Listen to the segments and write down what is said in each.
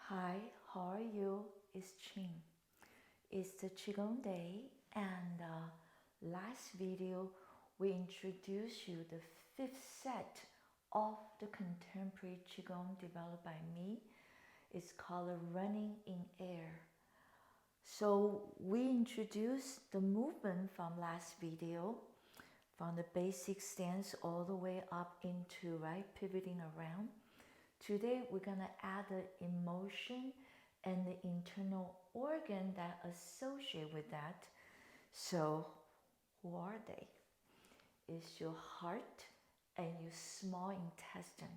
Hi, how are you? It's Ching. It's the Qigong day, and last video we introduced you the fifth set of the contemporary Qigong developed by me. It's called running in air. So we introduced the movement from last video, from the basic stance all the way up into pivoting around. Today we're going to add the emotion and the internal organ that associate with that. So who are they? It's your heart and your small intestine.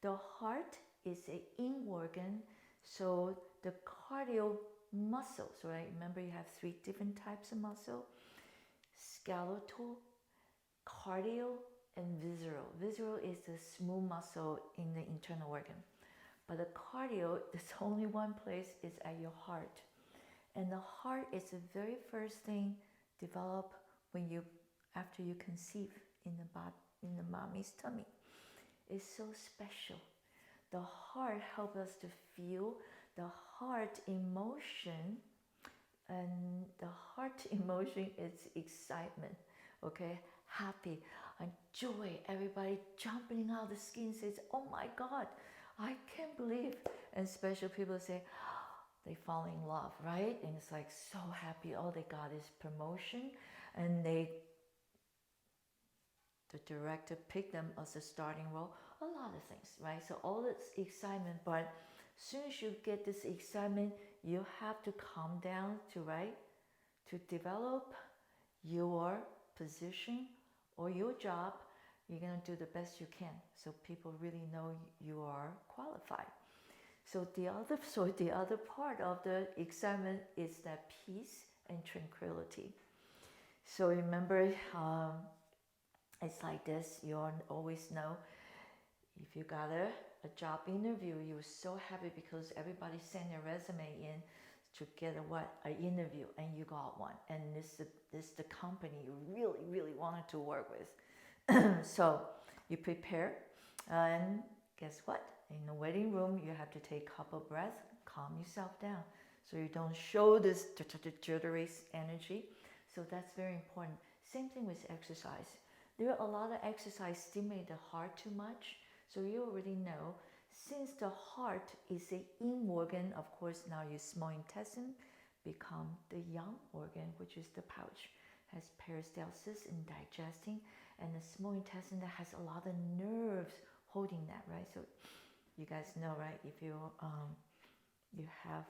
The heart is an in organ, so the cardio muscles, right? Remember you have three different types of muscle: skeletal, cardio, and visceral. Visceral is the smooth muscle in the internal organ. But the cardio, there's only one place, is at your heart. And the heart is the very first thing developed after you conceive in the mommy's tummy. It's so special. The heart helps us to feel the heart emotion, and the heart emotion is excitement, okay? Happy and joy. Everybody jumping out of the skin says, oh my God, I can't believe. And special people say, they fall in love, right? And it's like so happy. All they got is promotion, and the director picked them as a starting role. A lot of things, right? So all this excitement, but as soon as you get this excitement, you have to calm down to develop your position or your job. You're gonna do the best you can, so people really know you are qualified. So the other part of the excitement is that peace and tranquility. So remember, it's like this. You always know, if you got a job interview, you were so happy because everybody sent their resume in to get an interview, and you got one. And this is the company you really, really wanted to work with. So you prepare, and guess what? In the waiting room, you have to take a couple breaths, calm yourself down, so you don't show this jittery energy. So that's very important. Same thing with exercise. There are a lot of exercise stimulate the heart too much. So you already know, since the heart is an in organ, of course now your small intestine become the young organ, which is the pouch. Has peristalsis in digesting, and the small intestine that has a lot of nerves holding that, right? So you guys know, right? If you have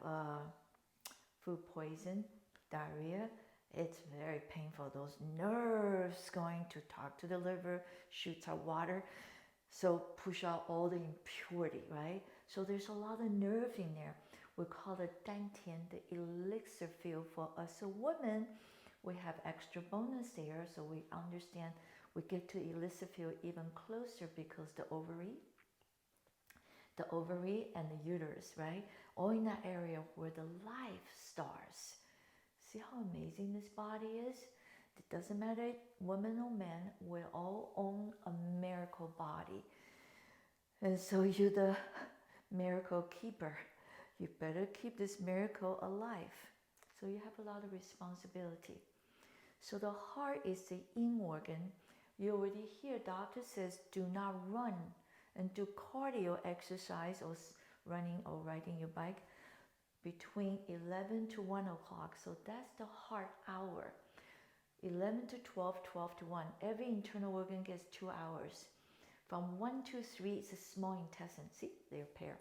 food poison, diarrhea, it's very painful. Those nerves going to talk to the liver, shoots out water, so push out all the impurity, right? So there's a lot of nerve in there. We call it dantian, the elixir field. For us a woman, we have extra bonus there, so we understand we get to elixir field even closer because the ovary and the uterus, right? All in that area where the life starts. See how amazing this body is? It doesn't matter, woman or man, we all own a miracle body. And so you're the miracle keeper. You better keep this miracle alive. So you have a lot of responsibility. So the heart is the in organ. You already hear doctor says do not run and do cardio exercise or running or riding your bike between 11 to 1 o'clock. So that's the heart hour. 11 to 12, 12 to 1. Every internal organ gets 2 hours. From 1 to 3 is a small intestine. See, they're pair.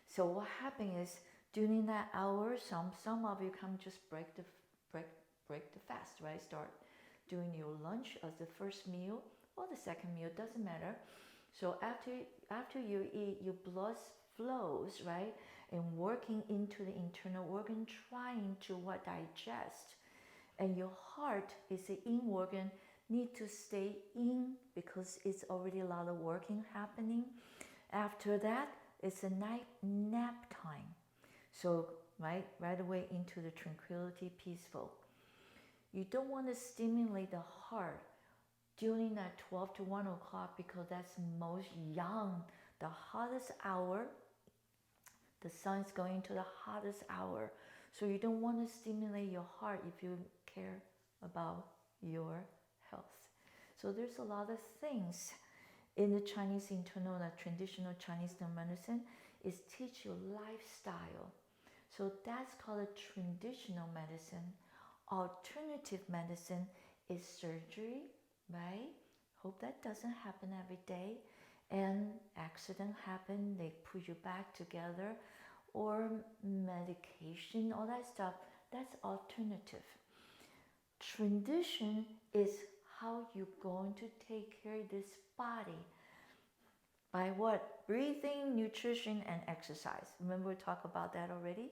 So what happens is during that hour, some of you come just break the fast, right? Start doing your lunch as the first meal or the second meal, doesn't matter. So after you eat, your blood flows, right? And working into the internal organ, trying to digest. And your heart is the in organ, need to stay in because it's already a lot of working happening. After that, it's a night nap time. So right away into the tranquility, peaceful. You don't want to stimulate the heart during that 12 to 1 o'clock because that's most young, the hottest hour, The sun is going to the hottest hour. So you don't want to stimulate your heart if you care about your health. So there's a lot of things in the Chinese internal, the traditional Chinese medicine is teach you lifestyle. So that's called a traditional medicine. Alternative medicine is surgery, right? Hope that doesn't happen every day. And accident happen, they put you back together, or medication, all that stuff. That's alternative. Tradition is how you're going to take care of this body. By what? Breathing, nutrition, and exercise. Remember we talked about that already?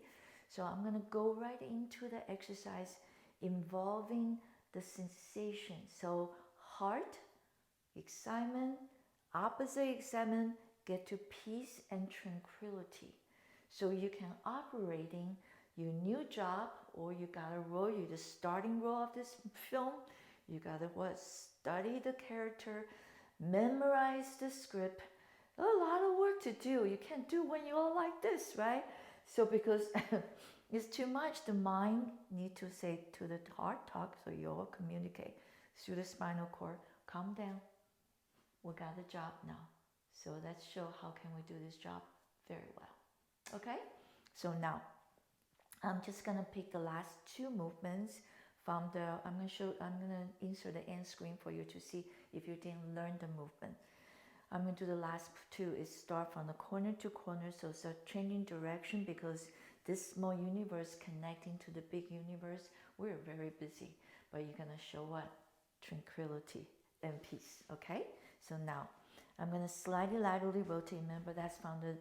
So I'm going to go right into the exercise involving the sensation. So heart, excitement, opposite excitement, get to peace and tranquility. So you can operating your new job, or you got a role, you're the starting role of this film. You got to study the character, memorize the script. A lot of work to do. You can't do when you're all like this, right? So because it's too much, the mind need to say to the heart, talk, so you all communicate through the spinal cord. Calm down. We got a job now. So let's show how can we do this job very well. Okay? So now, I'm just gonna pick the last two movements from the, I'm gonna insert the end screen for you to see if you didn't learn the movement. I'm gonna do the last two is start from the corner to corner, so start changing direction because this small universe connecting to the big universe, we're very busy, but you're gonna show what? Tranquility and peace, okay? So now, I'm gonna slightly laterally rotate, remember that's from the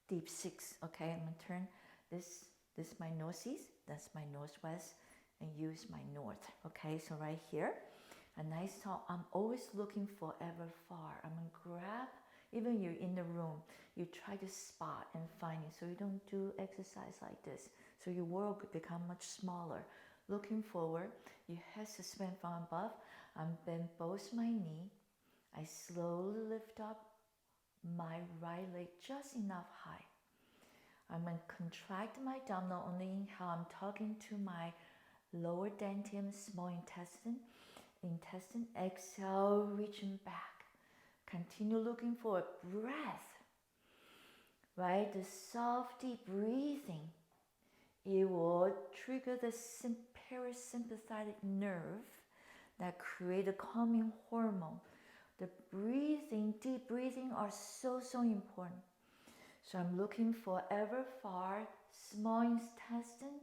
deep six, okay? I'm gonna turn this is my northeast, that's my northwest, and use my north, okay? So right here, a nice tall, I'm always looking forever far. I'm gonna grab, even you're in the room, you try to spot and find it, so you don't do exercise like this. So your world could become much smaller. Looking forward, your head suspend from above, I'm bend both my knee, I slowly lift up my right leg just enough high. I'm going to contract my abdominal, only inhale, I'm talking to my lower dantium, small intestine, exhale, reaching back. Continue looking for a breath, right? The soft, deep breathing, it will trigger the parasympathetic nerve that create a calming hormone. The breathing, deep breathing are so important. So I'm looking forever far, small intestine,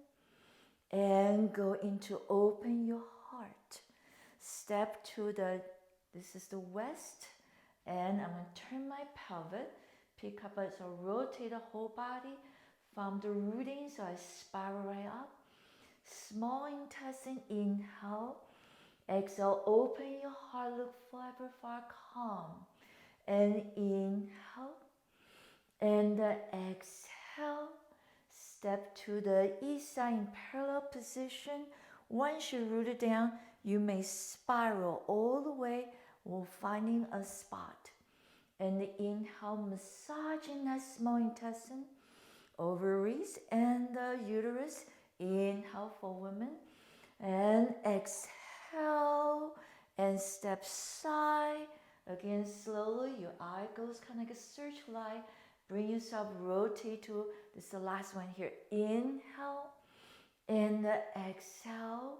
and go into open your heart. Step to the, this is the west, and I'm going to turn my pelvis, pick up, so rotate the whole body from the rooting, so I spiral right up. Small intestine, inhale, exhale, open your heart, look forever far, calm, and inhale. And exhale, step to the east side in parallel position. Once you root it down, you may spiral all the way while finding a spot. And inhale, massaging that small intestine, ovaries, and the uterus. Inhale for women. And exhale, and step side. Again, slowly, your eye goes kind of like a searchlight. Bring yourself, rotate to, this is the last one here. Inhale, and exhale.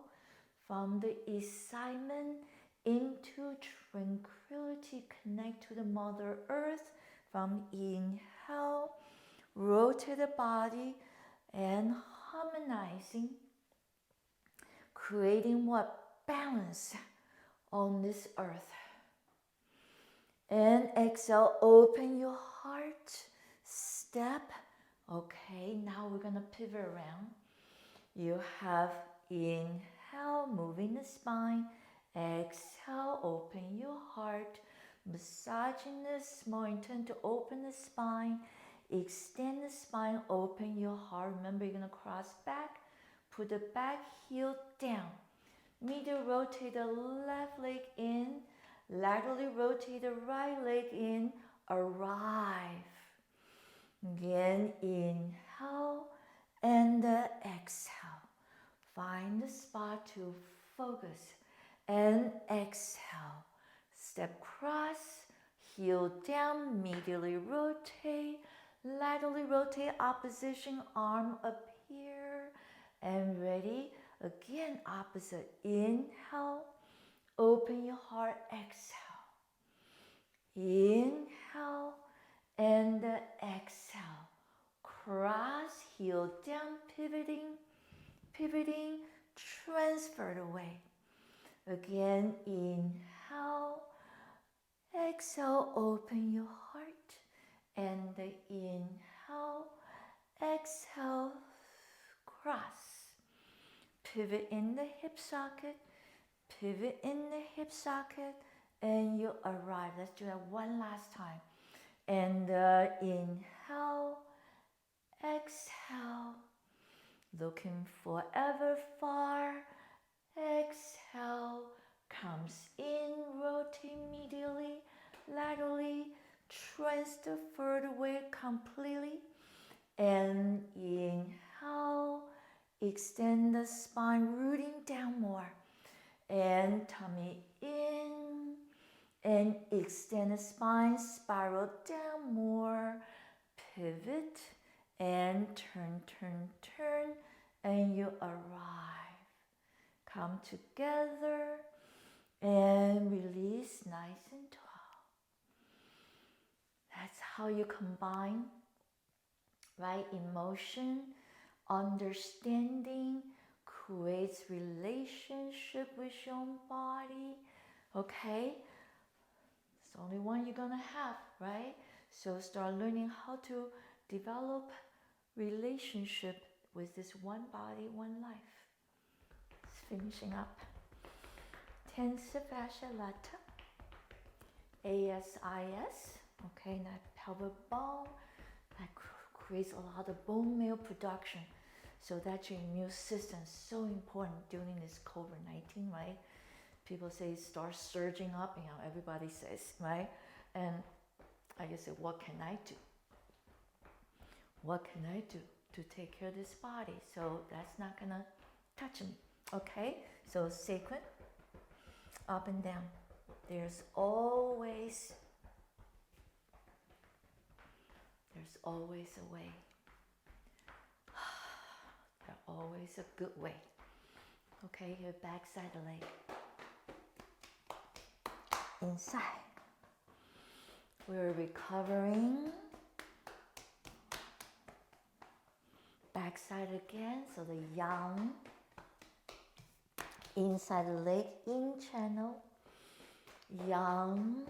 From the excitement into tranquility, connect to the Mother Earth. From inhale, rotate the body and harmonizing, creating what? Balance on this earth. And exhale, open your heart, step. Okay, now we're gonna pivot around. You have inhale, moving the spine. Exhale, open your heart, massaging the small intestine to open the spine. Extend the spine, open your heart. Remember, you're gonna cross back, put the back heel down. Medial rotate the left leg in, laterally rotate the right leg in, arrive. Again, inhale and exhale. Find the spot to focus and exhale. Step cross, heel down, medially rotate, laterally rotate, opposition arm up here. And ready, again, opposite. Inhale, open your heart, exhale. Inhale and exhale. Cross, heel down, pivoting, pivoting, transfer the weight. Again, inhale, exhale, open your heart. And inhale, exhale, cross. Pivot in the hip socket, pivot in the hip socket, and you arrive. Let's do that one last time. And inhale, exhale, looking forever far. Exhale, comes in, rotate medially, laterally, transfer the weight completely. And inhale, extend the spine, rooting down more. And tummy in, and extend the spine, spiral down more. Pivot, and turn, turn, turn, and you arrive. Come together, and release nice and tall. That's how you combine, right? Emotion, understanding, creates relationship with your own body, okay? It's the only one you're gonna have, right? So start learning how to develop relationship with this one body, one life. It's finishing up. Tensa fascia lata, ASIS, okay, that pelvic bone, that creates a lot of bone marrow production. So that's your immune system, so important during this COVID-19, right? People say start surging up, everybody says, right? And I just say, what can I do? What can I do to take care of this body? So that's not gonna touch me, okay? So sacred, up and down. There's always a way. There's always a good way. Okay, here, backside the leg. Inside. We're recovering. Backside again, so the yang. Inside the leg, in channel. Yang.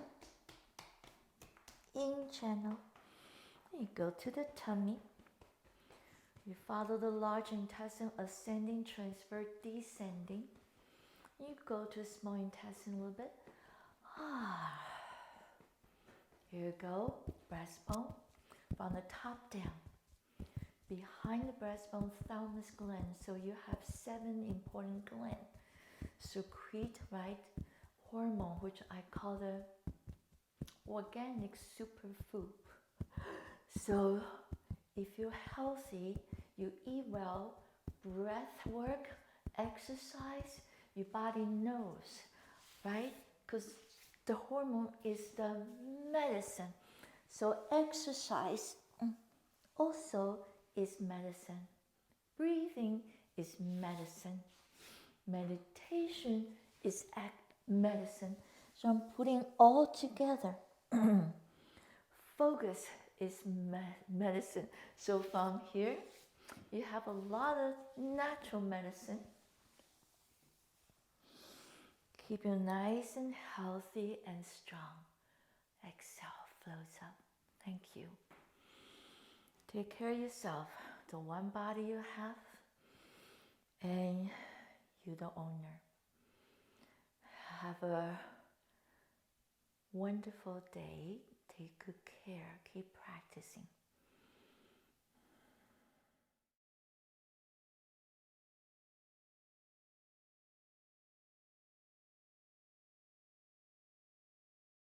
In channel. You go to the tummy. You follow the large intestine, ascending, transfer, descending. You go to the small intestine a little bit. Here you go, breastbone, from the top down. Behind the breastbone, thalamus gland. So you have 7 important glands. Secrete, right, hormone, which I call the organic superfood. So if you're healthy, you eat well, breath work, exercise, your body knows, right? Because the hormone is the medicine. So exercise also is medicine. Breathing is medicine. Meditation is medicine. So I'm putting all together. Focus is medicine. So from here, you have a lot of natural medicine. Keep you nice and healthy and strong. Exhale, floats up. Thank you. Take care of yourself. The one body you have, and you're the owner. Have a wonderful day. Take good care. Keep practicing.